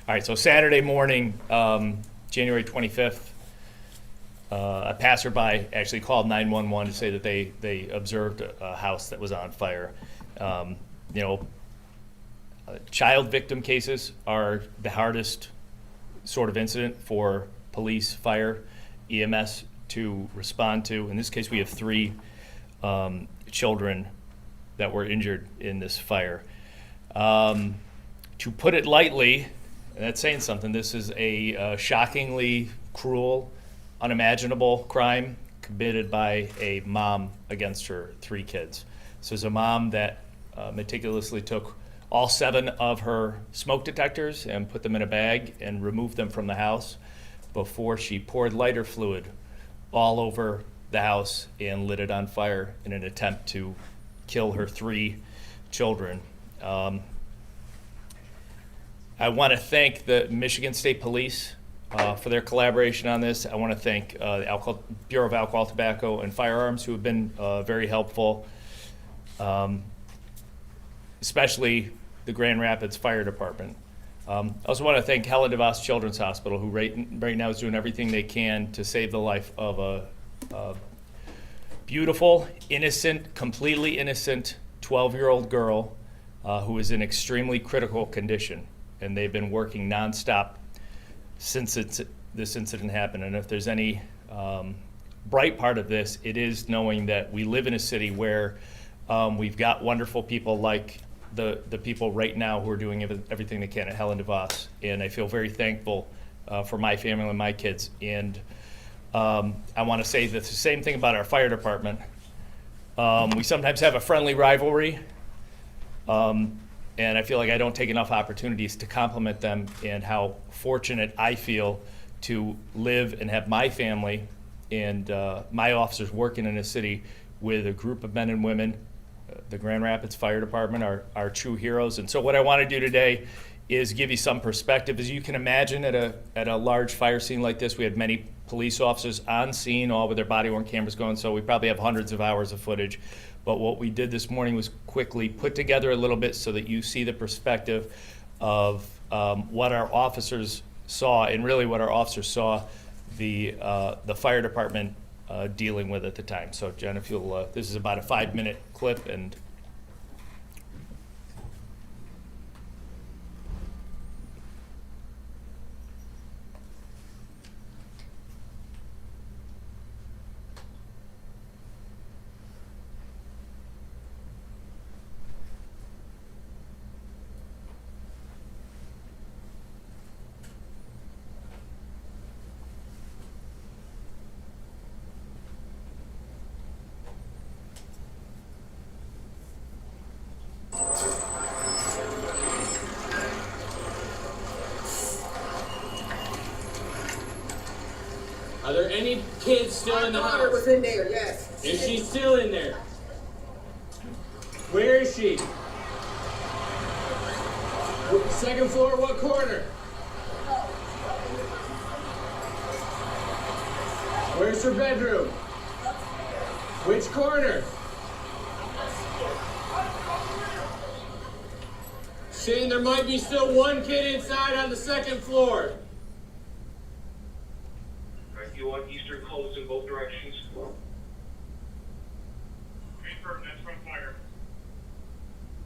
All right, so Saturday morning, January 25th, a passerby actually called 911 to say that they observed a house that was on fire. Child victim cases are the hardest sort of incident for police, fire, EMS to respond to. In this case, we have 3 children that were injured in this fire. To put it lightly, and that's saying something, this is a shockingly cruel, unimaginable crime committed by a mom against her 3 kids. So it's a mom that meticulously took all 7 of her smoke detectors and put them in a bag and removed them from the house before she poured lighter fluid all over the house and lit it on fire in an attempt to kill her 3 children. I want to thank the Michigan State Police for their collaboration on this. I want to thank the Bureau of Alcohol, Tobacco, and Firearms, who have been very helpful, especially the Grand Rapids Fire Department. I also want to thank Helen DeVos Children's Hospital, who right now is doing everything they can to save the life of a beautiful, innocent, completely innocent 12-year-old girl who is in extremely critical condition. And they've been working nonstop since this incident happened. And if there's any bright part of this, it is knowing that we live in a city where we've got wonderful people like the people right now who are doing everything they can at Helen DeVos. And I feel very thankful for my family and my kids. And I want to say the same thing about our fire department. We sometimes have a friendly rivalry. And I feel like I don't take enough opportunities to compliment them and how fortunate I feel to live and have my family and my officers working in a city with a group of men and women. The Grand Rapids Fire Department are true heroes. And so what I want to do today is give you some perspective. As you can imagine, at a large fire scene like this, we had many police officers on scene, all with their body-worn cameras going, so we probably have hundreds of hours of footage. But what we did this morning was quickly put together a little bit so that you see the perspective of what our officers saw, and really what our officers saw the fire department dealing with at the time. So Jen, if you'll, this is about a 5-minute clip, and are there any kids still in the house? My daughter was in there, yes. Is she still in there? Where is she? Second floor, what corner? Where's her bedroom? Which corner? Shane, there might be still one kid inside on the second floor. You want eastern closed in both directions? Confirm, that's from fire.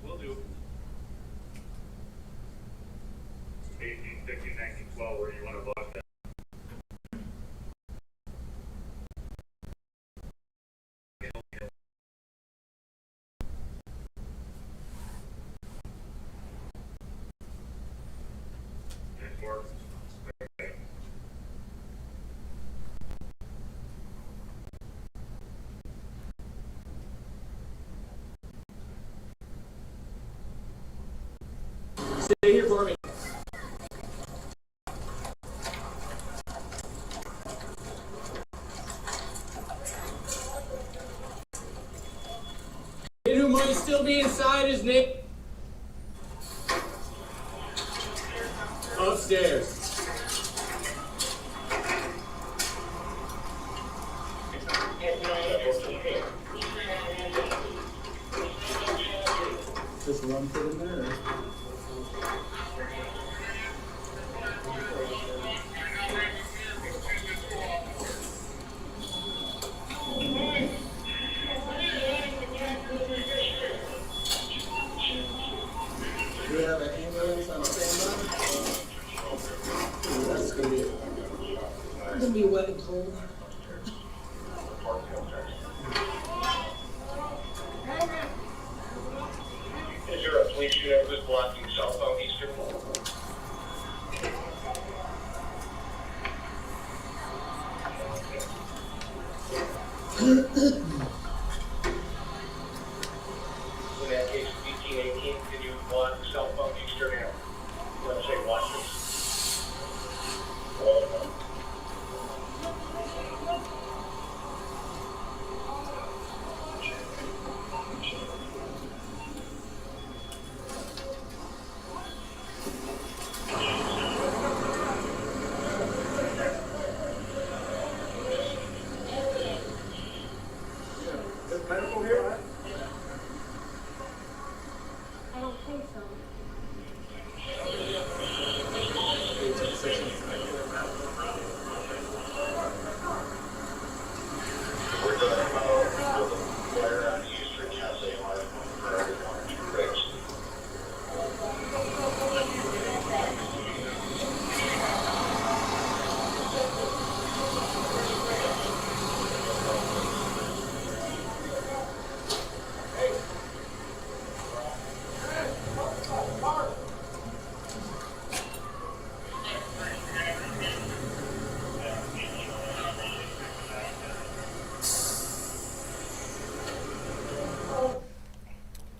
Will do. 18, 16, 19, 12, where do you want to bust that? Stay here for me. Kid who might still be inside is Nick. Upstairs. Just run for the mirror. be wet and cold. Is there a police unit who's blocking southbound Eastern? In that case, 1818, can you block southbound Eastern Ave? Let's say Washington. Is medical here? I don't think so. We're talking about the fire on Eastern Cafe for everyone to fix.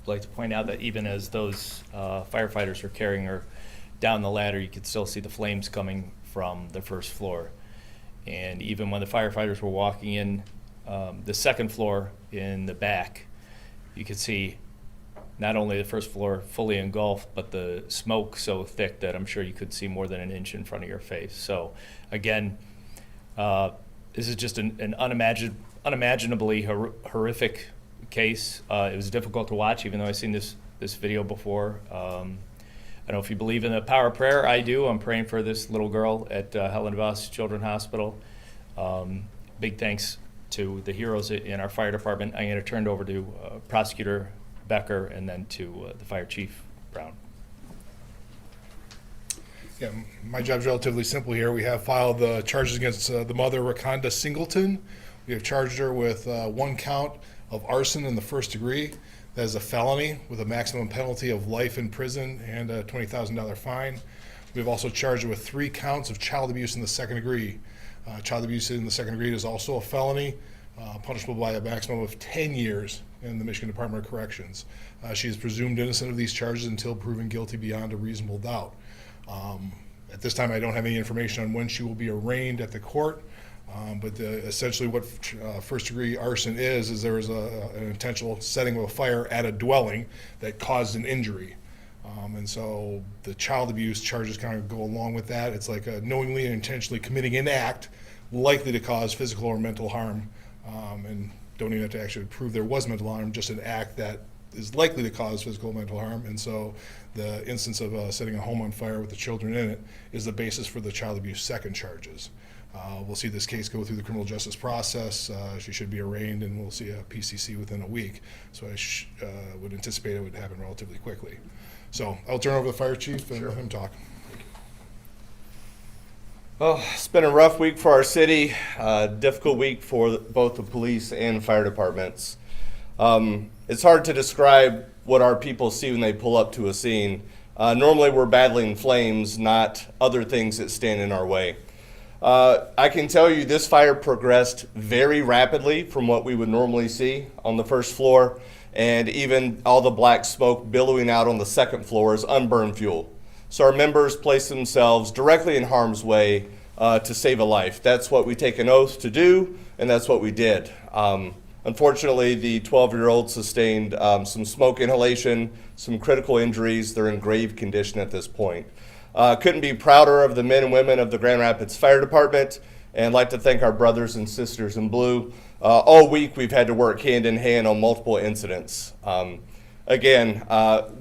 I'd like to point out that even as those firefighters were carrying her down the ladder, you could still see the flames coming from the first floor. And even when the firefighters were walking in the second floor in the back, you could see not only the first floor fully engulfed, but the smoke so thick that I'm sure you could see more than an inch in front of your face. So again, this is just an unimaginably horrific case. It was difficult to watch, even though I've seen this video before. I don't know if you believe in the power of prayer. I do. I'm praying for this little girl at Helen DeVos Children's Hospital. Big thanks to the heroes in our fire department. I'm going to turn it over to Prosecutor Becker and then to the Fire Chief Brown. Yeah, my job's relatively simple here. We have filed the charges against the mother, Raconda Singleton. We have charged her with 1 count of arson in the first degree. That is a felony with a maximum penalty of life in prison and a $20,000 fine. We've also charged her with 3 counts of child abuse in the second degree. Child abuse in the second degree is also a felony, punishable by a maximum of 10 years in the Michigan Department of Corrections. She is presumed innocent of these charges until proven guilty beyond a reasonable doubt. At this time, I don't have any information on when she will be arraigned at the court. But essentially what first-degree arson is there was an intentional setting of a fire at a dwelling that caused an injury. And so the child abuse charges kind of go along with that. It's like knowingly and intentionally committing an act likely to cause physical or mental harm. And don't even have to actually prove there was mental harm, just an act that is likely to cause physical or mental harm. And so the instance of setting a home on fire with the children in it is the basis for the child abuse second charges. We'll see this case go through the criminal justice process. She should be arraigned, and we'll see a PCC within a week. So I would anticipate it would happen relatively quickly. So I'll turn over to the fire chief and let him talk. Well, it's been a rough week for our city, difficult week for both the police and fire departments. It's hard to describe what our people see when they pull up to a scene. Normally we're battling flames, not other things that stand in our way. I can tell you this fire progressed very rapidly from what we would normally see on the first floor, and even all the black smoke billowing out on the second floor is unburned fuel. So our members place themselves directly in harm's way to save a life. That's what we take an oath to do, and that's what we did. Unfortunately, the 12-year-old sustained some smoke inhalation, some critical injuries. They're in grave condition at this point. Couldn't be prouder of the men and women of the Grand Rapids Fire Department, and like to thank our brothers and sisters in blue. All week we've had to work hand in hand on multiple incidents. Again,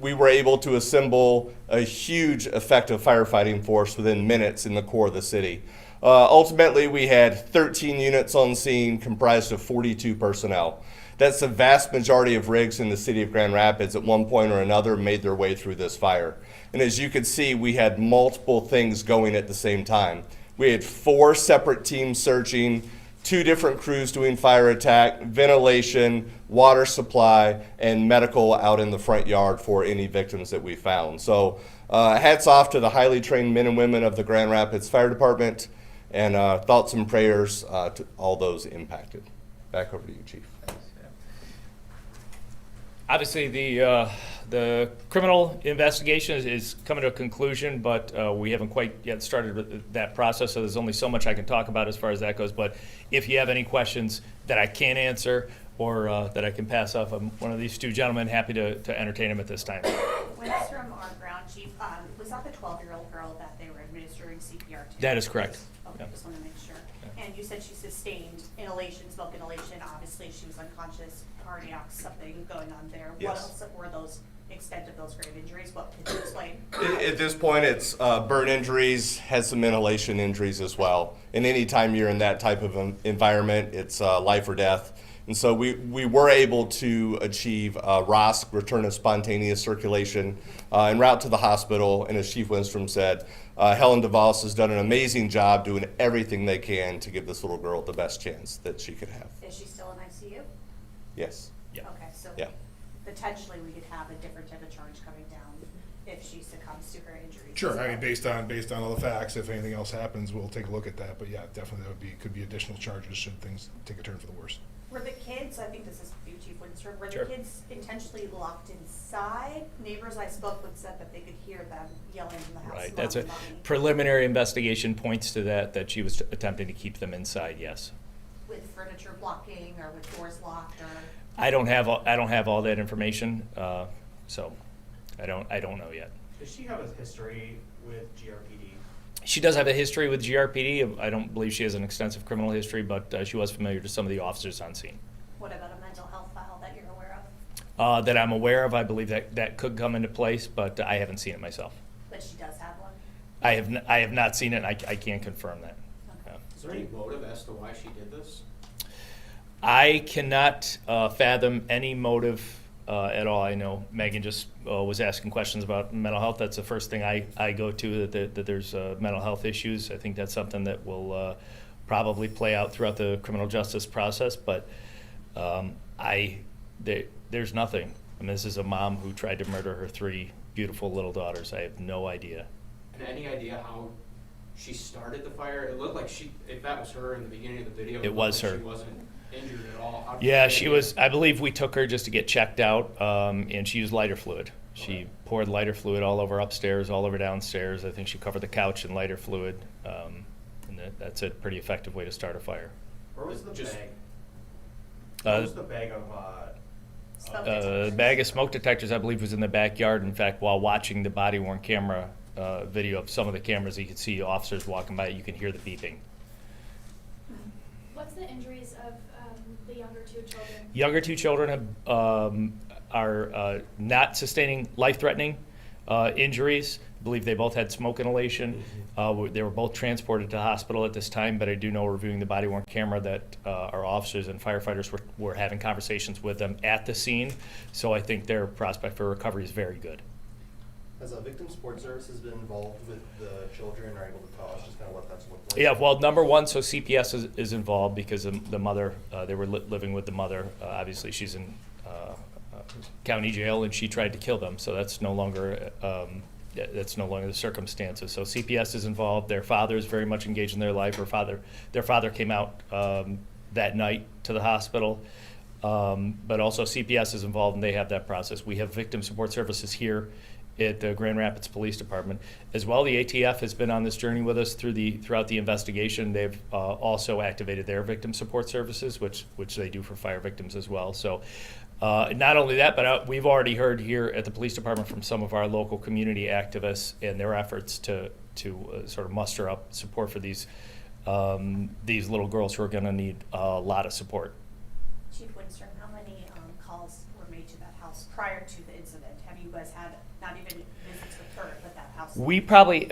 we were able to assemble a huge effective firefighting force within minutes in the core of the city. Ultimately, we had 13 units on scene comprised of 42 personnel. That's the vast majority of rigs in the city of Grand Rapids at one point or another made their way through this fire. And as you can see, we had multiple things going at the same time. We had 4 separate teams searching, 2 different crews doing fire attack, ventilation, water supply, and medical out in the front yard for any victims that we found. So hats off to the highly trained men and women of the Grand Rapids Fire Department, and thoughts and prayers to all those impacted. Back over to you, Chief. Obviously, the criminal investigation is coming to a conclusion, but we haven't quite yet started with that process, so there's only so much I can talk about as far as that goes. But if you have any questions that I can't answer or that I can pass off, I'm one of these 2 gentlemen, happy to entertain them at this time. Witness from our ground chief, was that the 12-year-old girl that they were administering CPR to? That is correct. Okay, Yeah. just want to make sure. And you said she sustained inhalation, smoke inhalation. Obviously, she was unconscious, cardiac, something going on there. What Yes. else were those extent of those grave injuries? What could you explain? At this point, it's burn injuries, has some inhalation injuries as well. And anytime you're in that type of environment, it's life or death. And so we were able to achieve ROSC, return of spontaneous circulation, en route to the hospital. And as Chief Winstrom said, Helen DeVos has done an amazing job doing everything they can to give this little girl the best chance that she could have. Is she still in ICU? Yes. Yeah. Okay, so Yeah. potentially we could have a different type of charge coming down if she succumbs to her injuries. Sure, as I mean, well. based on all the facts, if anything else happens, we'll take a look at that. But yeah, definitely could be additional charges should things take a turn for the worse. Were the kids, I think this is for you, Chief Windsor, were Sure. the kids intentionally locked inside? Neighbors I spoke with said that they could hear them yelling in the house. Right, that's a "Mommy, mommy," preliminary investigation points to that she was attempting to keep them inside, yes. with furniture blocking or with doors locked or, I don't have all that information, so I don't know yet. Does she have a history with GRPD? She does have a history with GRPD. I don't believe she has an extensive criminal history, but she was familiar to some of the officers on scene. what about a mental health file that you're aware of? That I'm aware of, I believe that could come into place, but I haven't seen it myself. But she does have one? I have not seen it, and I can't confirm that. Okay. Is there any motive as to why she did this? I cannot fathom any motive at all. I know Megan just was asking questions about mental health. That's the first thing I go to, that there's mental health issues. I think that's something that will probably play out throughout the criminal justice process, but there's nothing. I mean, this is a mom who tried to murder her 3 beautiful little daughters. I have no idea. And any idea how she started the fire? It looked like if that was her in the beginning of the video. It was looked like her. She wasn't injured at all. How did Yeah, she she get was, in? I believe we took her just to get checked out, and she used lighter fluid. She Okay. poured lighter fluid all over upstairs, all over downstairs. I think she covered the couch in lighter fluid, and that's a pretty effective way to start a fire. Where was the Just- bag? Uh, Where was the bag of, Smoke The detectors. bag of smoke detectors, I believe, was in the backyard. In fact, while watching the body-worn camera video of some of the cameras, you could see officers walking by. You can hear the beeping. What's the injuries of the younger 2 children? Younger 2 children are not sustaining life-threatening injuries. I believe they both had smoke inhalation. They were both transported to the hospital at this time, but I do know, reviewing the body-worn camera, that our officers and firefighters were having conversations with them at the scene. So I think their prospect for recovery is very good. Has a victim support services been involved with the children or able to tell us just kind of what that's looked like? Yeah, well, number one, so CPS is involved because the mother, they were living with the mother. Obviously, she's in county jail, and she tried to kill them, so that's no longer the circumstances. So CPS is involved. Their father is very much engaged in their life. Their father came out that night to the hospital, but also CPS is involved, and they have that process. We have victim support services here at the Grand Rapids Police Department. As well, the ATF has been on this journey with us throughout the investigation. They've also activated their victim support services, which they do for fire victims as well. So not only that, but we've already heard here at the police department from some of our local community activists and their efforts to sort of muster up support for these little girls who are going to need a lot of support. Chief Windsor, how many calls were made to that house prior to the incident? Have you guys had not even visits with her, but that house? We probably,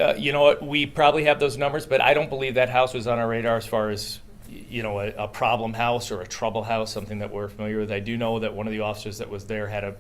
we probably have those numbers, but I don't believe that house was on our radar as far as, a problem house or a trouble house, something that we're familiar with. I do know that one of the officers that was there had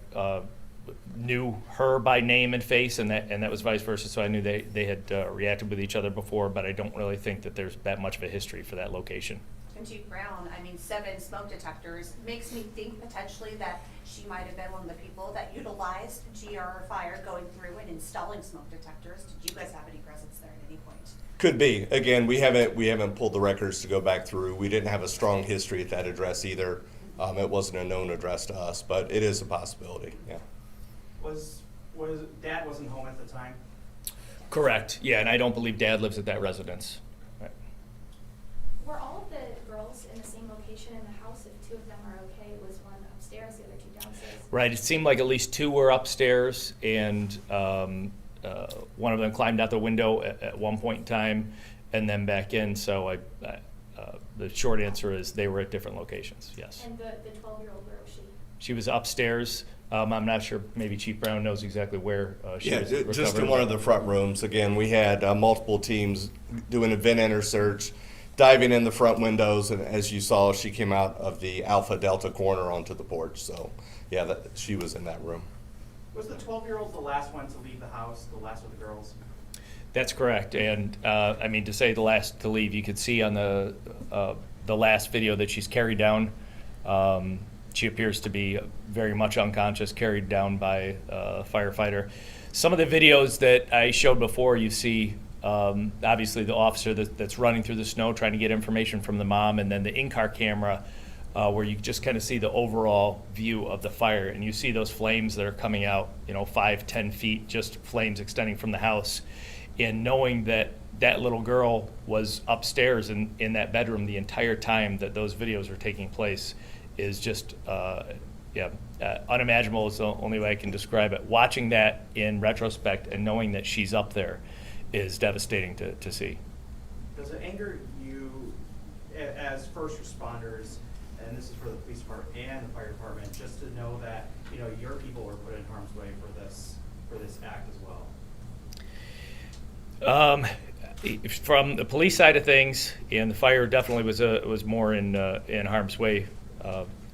knew her by name and face, and that was vice versa. So I knew they had reacted with each other before, but I don't really think that there's that much of a history for that location. And Chief Brown, I mean, 7 smoke detectors makes me think potentially that she might have been one of the people that utilized GR Fire going through and installing smoke detectors. Did you guys have any presence there at any point? Could be. Again, we haven't pulled the records to go back through. We didn't have a strong history at that address either. It wasn't a known address to us, but it is a possibility. Yeah. Was Dad wasn't home at the time? Correct. Yeah, and I don't believe Dad lives at that residence. Right. Were all of the girls in the same location in the house? If 2 of them are okay, was one upstairs, the other 2 downstairs? Right. It seemed like at least 2 were upstairs, and one of them climbed out the window at one point in time, and then back in. So the short answer is they were at different locations. Yes. And the 12-year-old, where was she? She was upstairs. I'm not sure. Maybe Chief Brown knows exactly where she was. Just in recovered. one of the front rooms. Again, we had multiple teams doing a vent enter search, diving in the front windows, and as you saw, she came out of the Alpha Delta corner onto the porch. So, yeah, she was in that room. Was the 12-year-old the last one to leave the house, the last of the girls? That's correct. And I mean, to say the last to leave, you could see on the last video that she's carried down. She appears to be very much unconscious, carried down by a firefighter. Some of the videos that I showed before, you see obviously the officer that's running through the snow trying to get information from the mom, and then the in-car camera where you just kind of see the overall view of the fire, and you see those flames that are coming out, 5-10 feet, just flames extending from the house. And knowing that that little girl was upstairs in that bedroom the entire time that those videos were taking place is just, unimaginable is the only way I can describe it. Watching that in retrospect and knowing that she's up there is devastating to see. Does it anger you as first responders, and this is for the police department and the fire department, just to know that, your people were put in harm's way for this act as well? From the police side of things, and the fire definitely was more in harm's way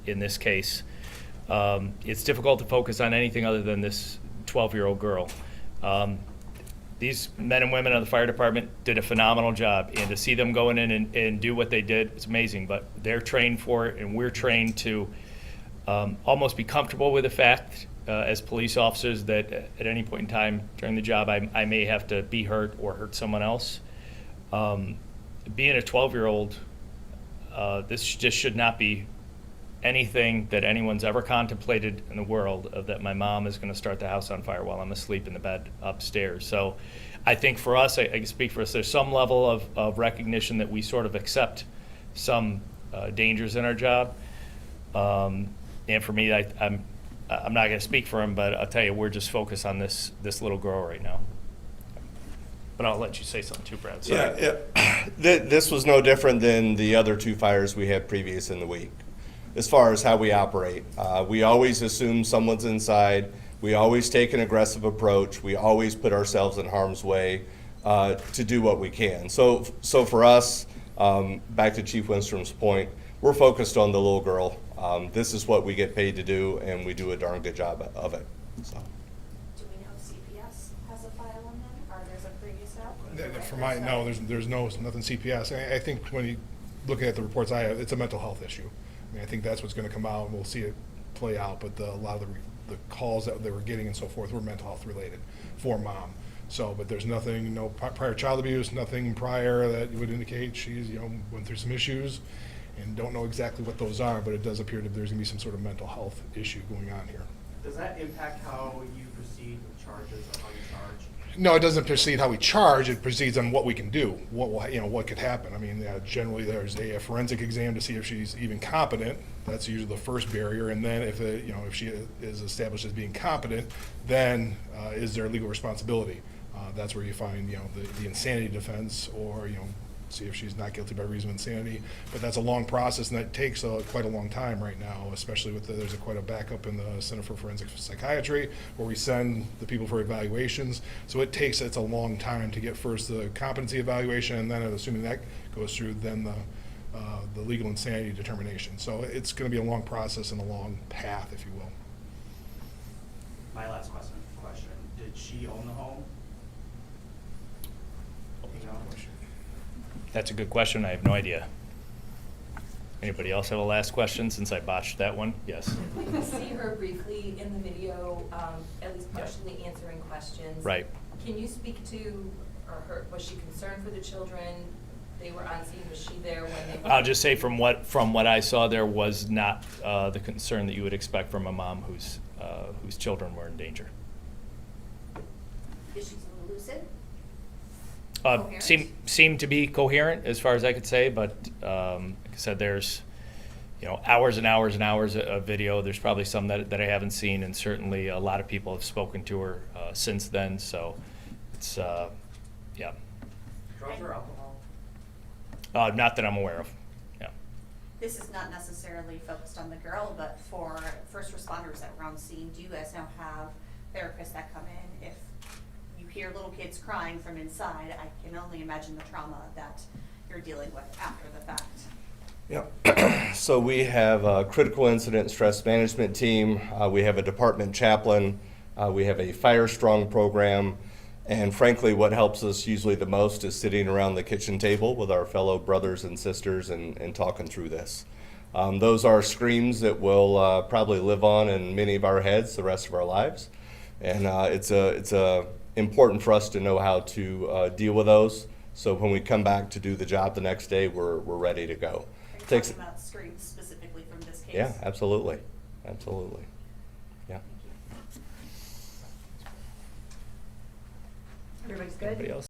in this case. It's difficult to focus on anything other than this 12-year-old girl. These men and women of the fire department did a phenomenal job, and to see them going in and do what they did, it's amazing. But they're trained for it, and we're trained to almost be comfortable with the fact as police officers that at any point in time during the job I may have to be hurt or hurt someone else. Being a 12-year-old, this just should not be anything that anyone's ever contemplated in the world, of that my mom is going to start the house on fire while I'm asleep in the bed upstairs. So I think for us, I can speak for us, there's some level of recognition that we sort of accept some dangers in our job. And for me, I'm not going to speak for him, but I'll tell you, we're just focused on this little girl right now. But I'll let you say something too, Brad. Sorry. Yeah. This was no different than the other 2 fires we had previous in the week. As far as how we operate, we always assume someone's inside. We always take an aggressive approach. We always put ourselves in harm's way to do what we can. So for us, back to Chief Winstrom's point, we're focused on the little girl. This is what we get paid to do, and we do a darn good job of it. So. Do we know if CPS has a file on them, or there's a previous app? For no, there's nothing CPS. I think when you look at the reports I have, it's a mental health issue. I mean, I think that's what's going to come out, and we'll see it play out. But a lot of the calls that they were getting and so forth were mental health related for mom. So, but there's nothing, no prior child abuse, nothing prior that would indicate she's went through some issues, and don't know exactly what those are. But it does appear that there's going to be some sort of mental health issue going on here. Does that impact how you proceed with charges or how you charge? No, it doesn't proceed how we charge. It proceeds on what we can do, what could happen. I mean, generally there's a forensic exam to see if she's even competent. That's usually the first barrier, and then if she is established as being competent, then is there legal responsibility? That's where you find the insanity defense, or see if she's not guilty by reason of insanity. But that's a long process, and that takes quite a long time right now, especially with there's quite a backup in the Center for Forensic Psychiatry, where we send the people for evaluations. So it's a long time to get first the competency evaluation, and then assuming that goes through, then the legal insanity determination. So it's going to be a long process and a long path, if you will. My last question, did she own the home? You know? That's a good question. I have no idea. Anybody else have a last question since I botched that one? Yes. We can see her briefly in the video, at least partially answering questions. Right. Can you speak to, or her, was she concerned for the children? They were on scene, was she there when they? I'll just say from what I saw, there was not the concern that you would expect from a mom whose children were in danger. Is she lucid? Seemed to be coherent as far as I could say, but like I said, there's hours and hours and hours of video. There's probably some that I haven't seen, and certainly a lot of people have spoken to her since then. So it's yeah. Drugs or alcohol? Not that I'm aware of. Yeah. This is not necessarily focused on the girl, but for first responders that were on scene, do you guys now have therapists that come in? If you hear little kids crying from inside, I can only imagine the trauma that you're dealing with after the fact. Yeah. So we have a critical incident stress management team. We have a department chaplain. We have a Fire Strong program. And frankly, what helps us usually the most is sitting around the kitchen table with our fellow brothers and sisters and talking through this. Those are screams that will probably live on in many of our heads the rest of our lives. And it's important for us to know how to deal with those. So when we come back to do the job the next day, we're ready to go. Are you talking about screams specifically from this case? Yeah, absolutely. Absolutely. Yeah. Everybody's good? Anybody else?